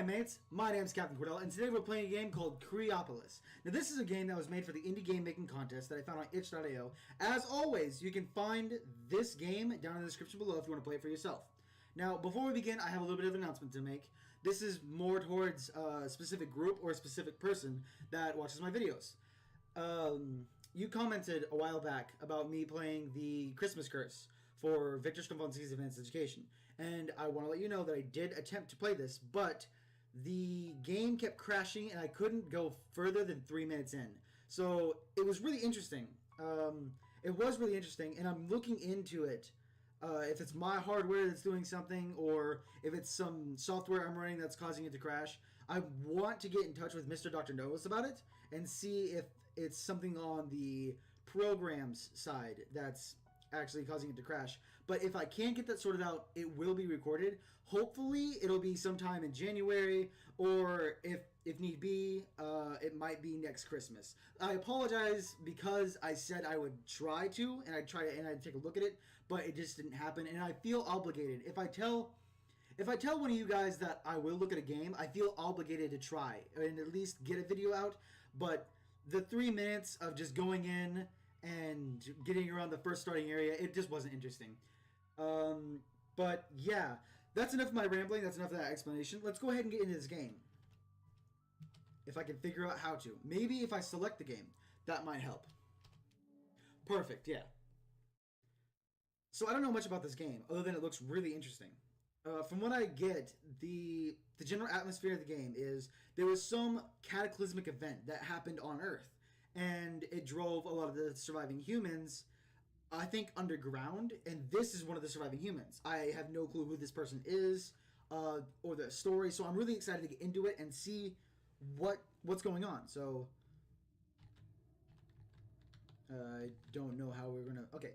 Ahoy mates, my name's Captain Cordell, and today we're playing a game called Kryopolis. Now this is a game that was made for the indie game making contest that I found on itch.io. As always, you can find this game down in the description below if you want to play it for yourself. Now, before we begin, I have a little bit of an announcement to make. This is more towards a specific group or a specific person that watches my videos. You commented a while back about me playing the Christmas Curse for Victor Stomponski's Advanced Education. And I want to let you know that I did attempt to play this, but the game kept crashing and I couldn't go further than 3 minutes in. So it was really interesting. It was really interesting, and I'm looking into it. If it's my hardware that's doing something, or if it's some software I'm running that's causing it to crash. I want to get in touch with Mr. Dr. Notice about it and see if it's something on the program's side that's actually causing it to crash. But if I can't get that sorted out, it will be recorded. Hopefully it'll be sometime in January, or if need be, it might be next Christmas. I apologize because I said I would try to, and I'd take a look at it, but it just didn't happen, and I feel obligated. If I tell one of you guys that I will look at a game, I feel obligated to try and at least get a video out. But the 3 minutes of just going in and getting around the first starting area, it just wasn't interesting. But yeah, that's enough of my rambling. That's enough of that explanation. Let's go ahead and get into this game. If I can figure out how to. Maybe if I select the game, that might help. Perfect, yeah. So I don't know much about this game, other than it looks really interesting. From what I get, the general atmosphere of the game is there was some cataclysmic event that happened on Earth, and it drove a lot of the surviving humans, I think, underground, and this is one of the surviving humans. I have no clue who this person is, or the story, so I'm really excited to get into it and see what's going on. So I don't know how we're gonna... Okay.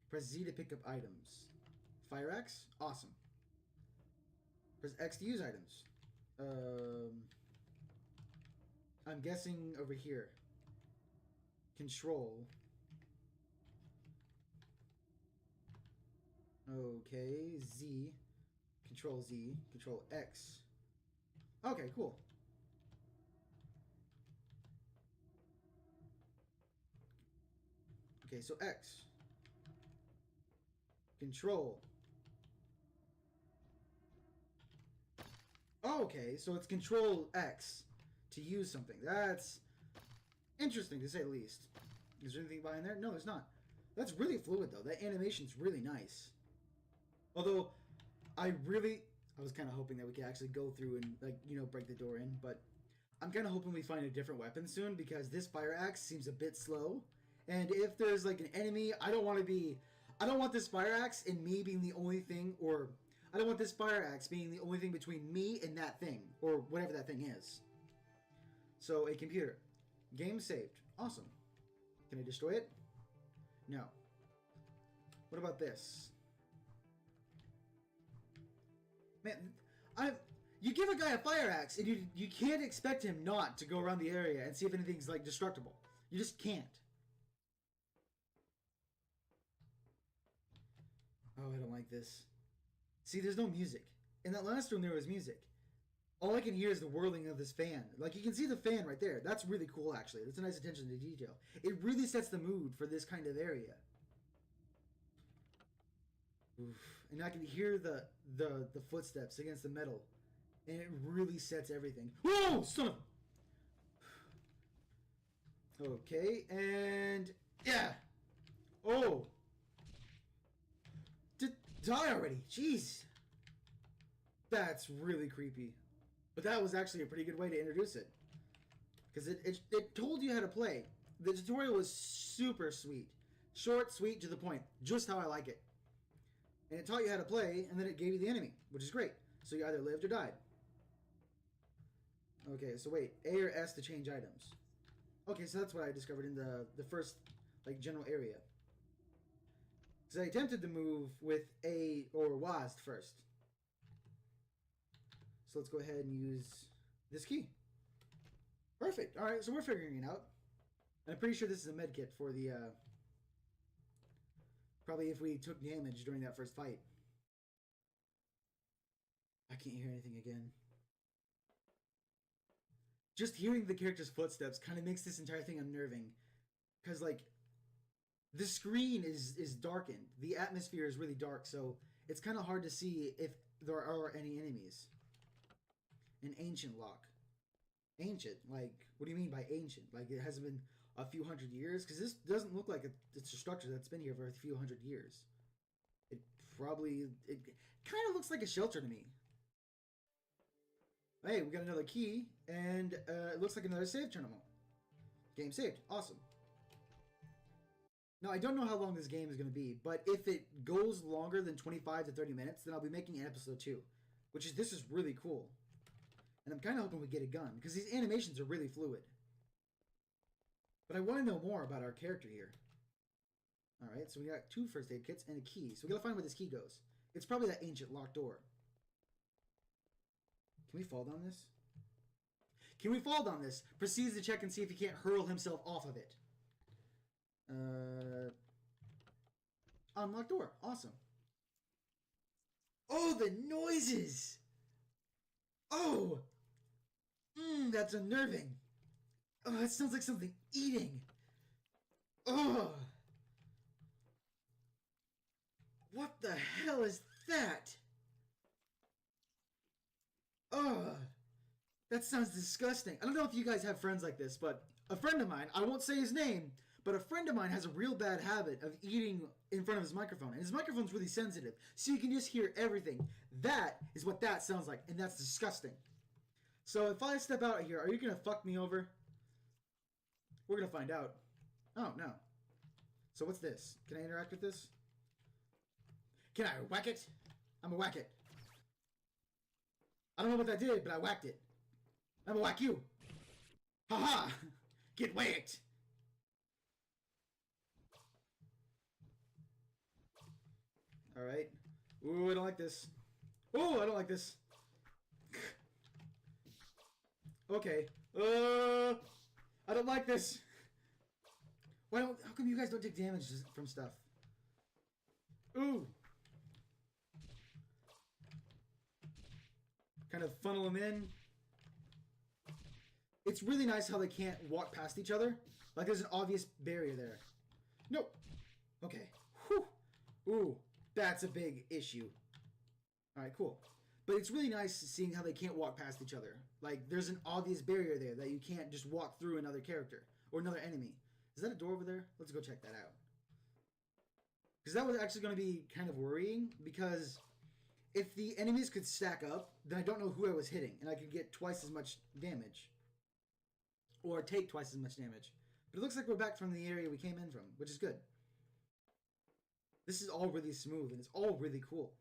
Press Z to pick up items. Fire axe? Awesome. Press X to use items. I'm guessing over here. Control. Okay, Z. Control Z. Control X. Okay, cool. Okay, so X. Control. Okay, so it's Control X to use something. That's interesting, to say the least. Is there anything behind there? No, there's not. That's really fluid, though. That animation's really nice. Although, I was kind of hoping that we could actually go through and, like, you know, break the door in, but I'm kind of hoping we find a different weapon soon, because this fire axe seems a bit slow. And if there's, like, an enemy, I don't want this fire axe and me being the only thing, or I don't want this fire axe being the only thing between me and that thing, or whatever that thing is. So, a computer. Game saved. Awesome. Can I destroy it? No. What about this? Man, you give a guy a fire axe, and you can't expect him not to go around the area and see if anything's, like, destructible. You just can't. Oh, I don't like this. See, there's no music. In that last room, there was music. All I can hear is the whirling of this fan. Like, you can see the fan right there. That's really cool, actually. That's a nice attention to detail. It really sets the mood for this kind of area. Oof. And I can hear the footsteps against the metal. And it really sets everything. Whoa, son of... Okay, and... Yeah! Oh! Die already! Jeez! That's really creepy. But that was actually a pretty good way to introduce it. Because it told you how to play. The tutorial was super sweet. Short, sweet, to the point. Just how I like it. And it taught you how to play, and then it gave you the enemy, which is great. So you either lived or died. Okay, so wait. A or S to change items. Okay, so that's what I discovered in the first, like, general area. Because I attempted to move with A or WASD first. So let's go ahead and use this key. Perfect. Alright, so we're figuring it out. And I'm pretty sure this is a med kit for the, probably if we took damage during that first fight. I can't hear anything again. just hearing the character's footsteps kind of makes this entire thing unnerving. Because, like, the screen is darkened. The atmosphere is really dark, so it's kind of hard to see if there are any enemies. An ancient lock. Ancient? Like, what do you mean by ancient? Like, it hasn't been a few hundred years? Because this doesn't look like it's a structure that's been here for a few hundred years. It kind of looks like a shelter to me. Hey, we got another key, and it looks like another save terminal. Game saved. Awesome. Now, I don't know how long this game is going to be, but if it goes longer than 25 to 30 minutes, then I'll be making an episode 2. This is really cool. And I'm kind of hoping we get a gun, because these animations are really fluid. But I want to know more about our character here. Alright, so we got 2 first aid kits and a key. So we got to find where this key goes. It's probably that ancient locked door. Can we fall down this? Can we fall down this? Proceeds to check and see if he can't hurl himself off of it. Unlocked door. Awesome. Oh, the noises! Oh! That's unnerving. Oh, that sounds like something eating. Oh! What the hell is that? Oh! That sounds disgusting. I don't know if you guys have friends like this, but a friend of mine, I won't say his name, but a friend of mine has a real bad habit of eating in front of his microphone. And his microphone's really sensitive, so you can just hear everything. That is what that sounds like, and that's disgusting. So if I step out here, are you going to fuck me over? We're going to find out. Oh, no. So what's this? Can I interact with this? Can I whack it? I'm going to whack it. I don't know what that did, but I whacked it. I'm going to whack you. Ha-ha! Get whacked! Alright. Ooh, I don't like this. Ooh, I don't like this. Okay. I don't like this. How come you guys don't take damage from stuff? Ooh. Kind of funnel them in. It's really nice how they can't walk past each other. Like there's an obvious barrier there. Nope. Okay. Whew. Ooh. That's a big issue. Alright, cool. But it's really nice seeing how they can't walk past each other. Like, there's an obvious barrier there that you can't just walk through another character. Or another enemy. Is that a door over there? Let's go check that out. Because that was actually going to be kind of worrying. Because if the enemies could stack up, then I don't know who I was hitting. And I could get twice as much damage. Or take twice as much damage. But it looks like we're back from the area we came in from. Which is good. This is all really smooth, and it's all really cool.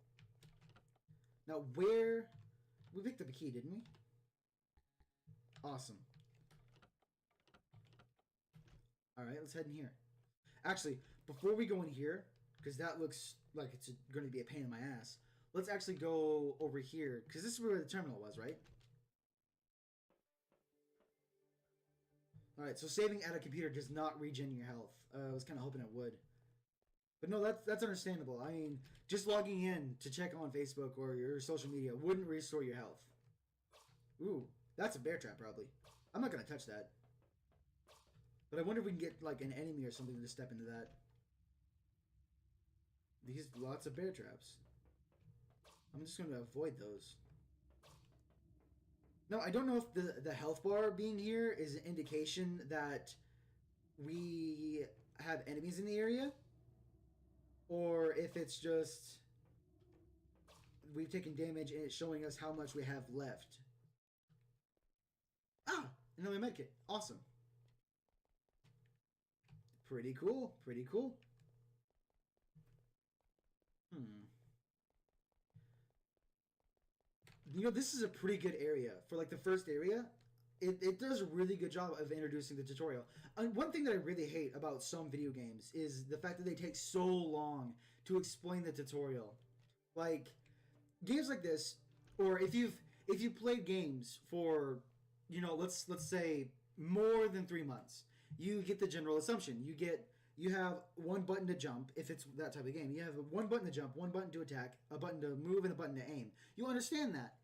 Now, where... We picked up a key, didn't we? Awesome. Alright, let's head in here. Actually, before we go in here, because that looks like it's going to be a pain in my ass, let's actually go over here, because this is where the terminal was, right? Alright, so saving at a computer does not regen your health. I was kind of hoping it would. But no, that's understandable. I mean, just logging in to check on Facebook or your social media wouldn't restore your health. Ooh, that's a bear trap, probably. I'm not going to touch that. But I wonder if we can get, like, an enemy or something to step into that. These lots of bear traps. I'm just going to avoid those. No, I don't know if the health bar being here is an indication that we have enemies in the area. Or if it's just we've taken damage and it's showing us how much we have left. Ah! Another medkit. Awesome. Pretty cool. Pretty cool. You know, this is a pretty good area. For like the first area, it does a really good job of introducing the tutorial. And one thing that I really hate about some video games is the fact that they take so long to explain the tutorial. Like games like this, or if you've played games for, you know, let's say more than 3 months, you get the general assumption. You have one button to jump if it's that type of game. You have one button to jump, one button to attack, a button to move, and a button to aim. You understand that.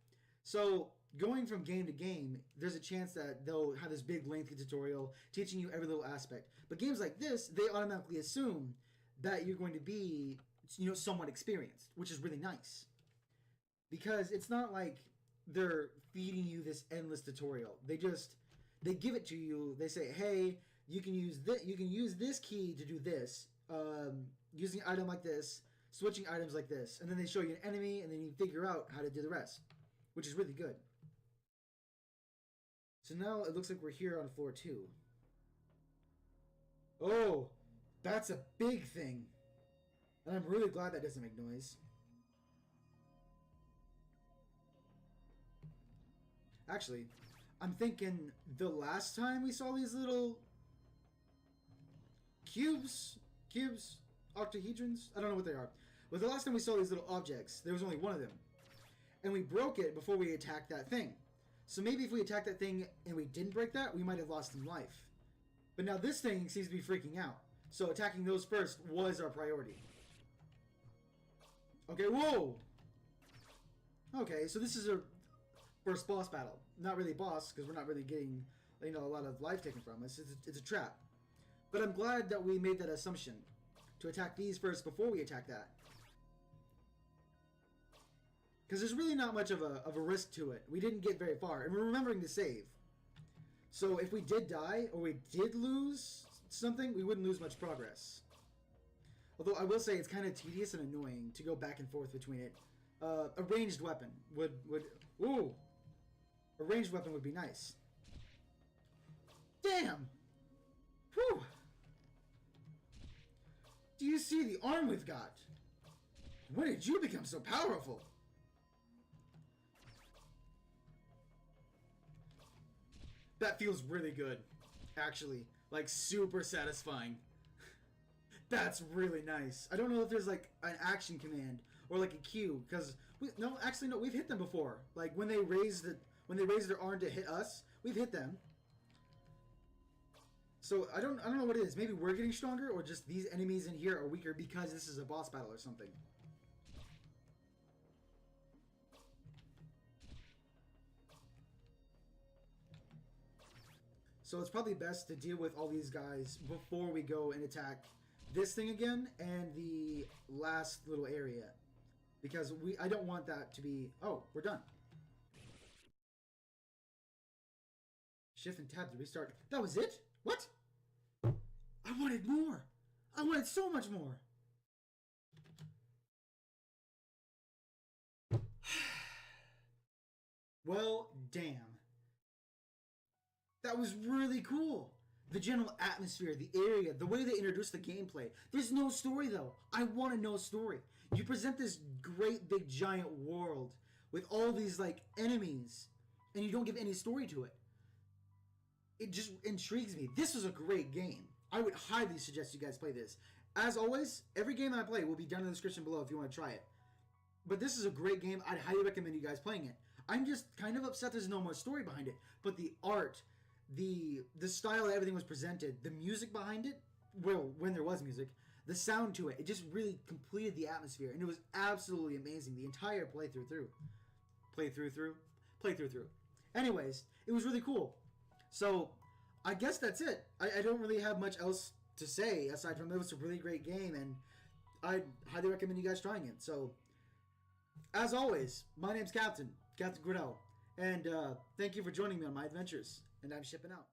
So going from game to game, there's a chance that they'll have this big lengthy tutorial teaching you every little aspect. But games like this, they automatically assume that you're going to be, somewhat experienced, which is really nice. Because it's not like they're feeding you this endless tutorial. They give it to you. They say, hey, you can use this key to do this, using an item like this, switching items like this, and then they show you an enemy, and then you figure out how to do the rest, which is really good. So now it looks like we're here on floor 2. Oh, that's a big thing. And I'm really glad that doesn't make noise. Actually, I'm thinking the last time we saw these little cubes, octahedrons, I don't know what they are. But the last time we saw these little objects, there was only one of them. And we broke it before we attacked that thing. So maybe if we attacked that thing and we didn't break that, we might have lost some life. But now this thing seems to be freaking out. So attacking those first was our priority. Okay, whoa! Okay, so this is our first boss battle. Not really boss, because we're not really getting, a lot of life taken from us. It's a trap. But I'm glad that we made that assumption to attack these first before we attack that. Because there's really not much of a risk to it. We didn't get very far, and we're remembering to save. So if we did die, or we did lose something, we wouldn't lose much progress. Although I will say it's kind of tedious and annoying to go back and forth between it. A ranged weapon would ooh! A ranged weapon would be nice. Damn! Whew! Do you see the arm we've got? When did you become so powerful? That feels really good, actually. Like, super satisfying. That's really nice. I don't know if there's, like, an action command or, like, a Q, because... No, we've hit them before. Like, when they raise their arm to hit us, we've hit them. So, I don't know what it is. Maybe we're getting stronger, or just these enemies in here are weaker because this is a boss battle or something. So it's probably best to deal with all these guys before we go and attack this thing again and the last little area. Because I don't want that to be... Oh, we're done. Shift and tab to restart. That was it? What? I wanted more. I wanted so much more. Well, damn. That was really cool. The general atmosphere, the area, the way they introduced the gameplay. There's no story, though. I want to know story. You present this great, big, giant world with all these, like, enemies, and you don't give any story to it. It just intrigues me. This was a great game. I would highly suggest you guys play this. As always, every game I play will be down in the description below if you want to try it. But this is a great game. I'd highly recommend you guys playing it. I'm just kind of upset there's no more story behind it. But the art... The style that everything was presented, the music behind it, well, when there was music, the sound to it just really completed the atmosphere, and it was absolutely amazing. The entire playthrough. Anyways, it was really cool. So, I guess that's it. I don't really have much else to say aside from it was a really great game, and I highly recommend you guys trying it. So, as always, my name's Captain Grinnell, and thank you for joining me on my adventures. And I'm shipping out.